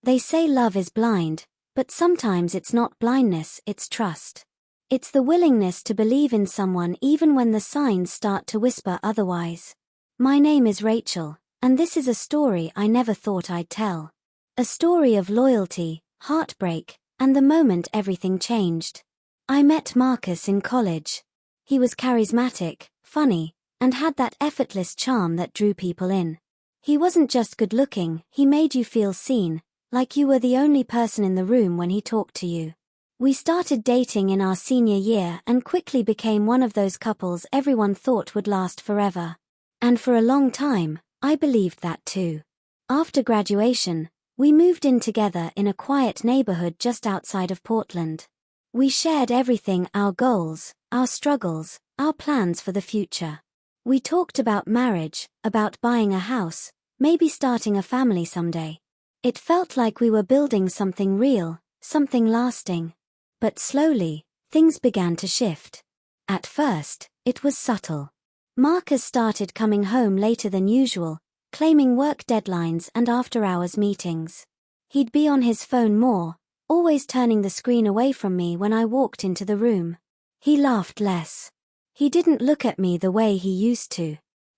They say love is blind, but sometimes it's not blindness, it's trust. It's the willingness to believe in someone even when the signs start to whisper otherwise. My name is Rachel, and this is a story I never thought I'd tell. A story of loyalty, heartbreak, and the moment everything changed. I met Marcus in college. He was charismatic, funny, and had that effortless charm that drew people in. He wasn't just good-looking, he made you feel seen, like you were the only person in the room when he talked to you. We started dating in our senior year and quickly became one of those couples everyone thought would last forever. And for a long time, I believed that too. After graduation, we moved in together in a quiet neighborhood just outside of Portland. We shared everything, our goals, our struggles, our plans for the future. We talked about marriage, about buying a house, maybe starting a family someday. It felt like we were building something real, something lasting. But slowly, things began to shift. At first, it was subtle. Marcus started coming home later than usual, claiming work deadlines and after-hours meetings. He'd be on his phone more, always turning the screen away from me when I walked into the room. He laughed less. He didn't look at me the way he used to.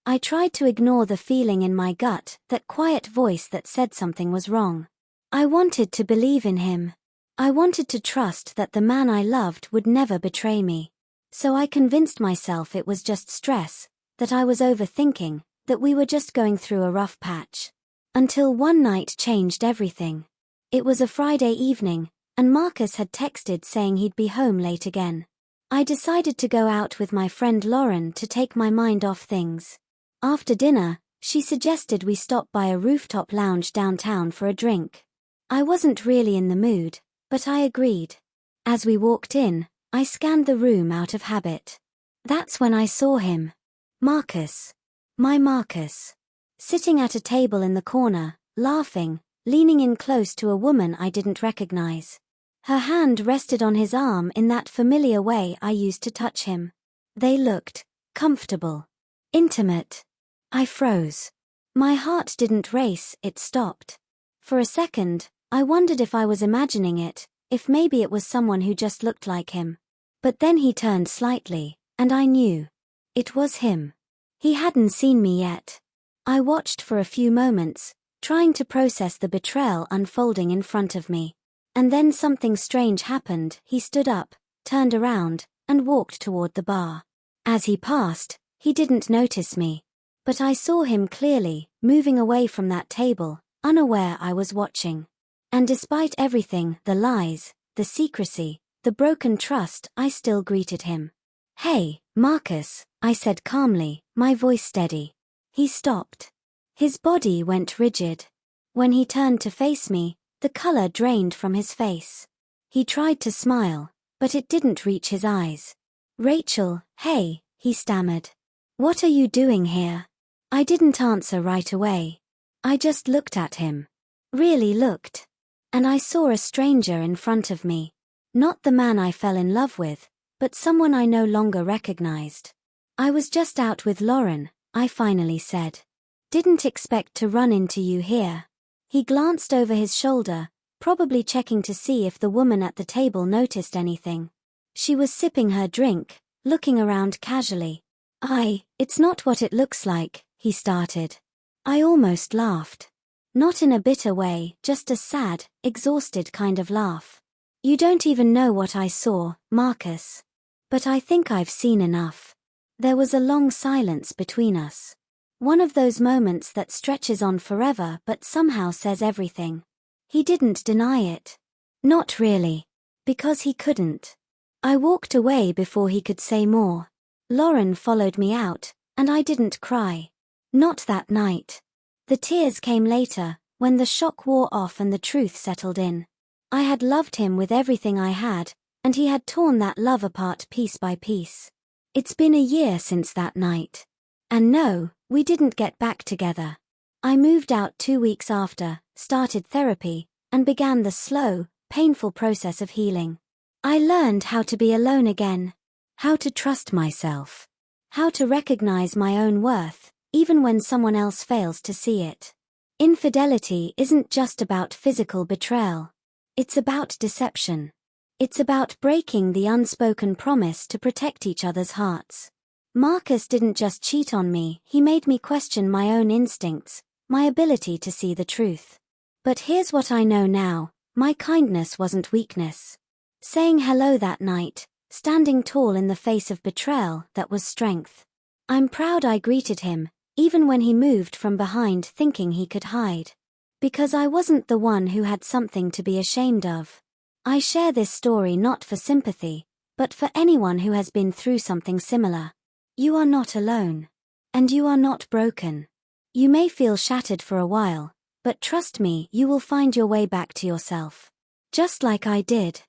I tried to ignore the feeling in my gut, that quiet voice that said something was wrong. I wanted to believe in him. I wanted to trust that the man I loved would never betray me. So I convinced myself it was just stress, that I was overthinking, that we were just going through a rough patch. Until one night changed everything. It was a Friday evening, and Marcus had texted saying he'd be home late again. I decided to go out with my friend Lauren to take my mind off things. After dinner, she suggested we stop by a rooftop lounge downtown for a drink. I wasn't really in the mood, but I agreed. As we walked in, I scanned the room out of habit. That's when I saw him. Marcus. My Marcus. Sitting at a table in the corner, laughing, leaning in close to a woman I didn't recognize. Her hand rested on his arm in that familiar way I used to touch him. They looked comfortable, intimate. I froze. My heart didn't race, it stopped. For a second, I wondered if I was imagining it, if maybe it was someone who just looked like him. But then he turned slightly, and I knew. It was him. He hadn't seen me yet. I watched for a few moments, trying to process the betrayal unfolding in front of me. And then something strange happened. He stood up, turned around, and walked toward the bar. As he passed, he didn't notice me. But I saw him clearly, moving away from that table, unaware I was watching. And despite everything, the lies, the secrecy, the broken trust, I still greeted him. "Hey, Marcus," I said calmly, my voice steady. He stopped. His body went rigid. When he turned to face me, the color drained from his face. He tried to smile, but it didn't reach his eyes. "Rachel, hey," he stammered. "What are you doing here?" I didn't answer right away. I just looked at him. Really looked. And I saw a stranger in front of me. Not the man I fell in love with, but someone I no longer recognized. "I was just out with Lauren," I finally said. "Didn't expect to run into you here." He glanced over his shoulder, probably checking to see if the woman at the table noticed anything. She was sipping her drink, looking around casually. It's not what it looks like," he started. I almost laughed. Not in a bitter way, just a sad, exhausted kind of laugh. "You don't even know what I saw, Marcus. But I think I've seen enough." There was a long silence between us. One of those moments that stretches on forever but somehow says everything. He didn't deny it. Not really. Because he couldn't. I walked away before he could say more. Lauren followed me out, and I didn't cry. Not that night. The tears came later, when the shock wore off and the truth settled in. I had loved him with everything I had, and he had torn that love apart piece by piece. It's been a year since that night. And no, we didn't get back together. I moved out 2 weeks after, started therapy, and began the slow, painful process of healing. I learned how to be alone again. How to trust myself. How to recognize my own worth, even when someone else fails to see it. Infidelity isn't just about physical betrayal. It's about deception. It's about breaking the unspoken promise to protect each other's hearts. Marcus didn't just cheat on me, he made me question my own instincts, my ability to see the truth. But here's what I know now, my kindness wasn't weakness. Saying hello that night, standing tall in the face of betrayal, that was strength. I'm proud I greeted him, even when he moved from behind thinking he could hide. Because I wasn't the one who had something to be ashamed of. I share this story not for sympathy, but for anyone who has been through something similar. You are not alone. And you are not broken. You may feel shattered for a while, but trust me, you will find your way back to yourself. Just like I did.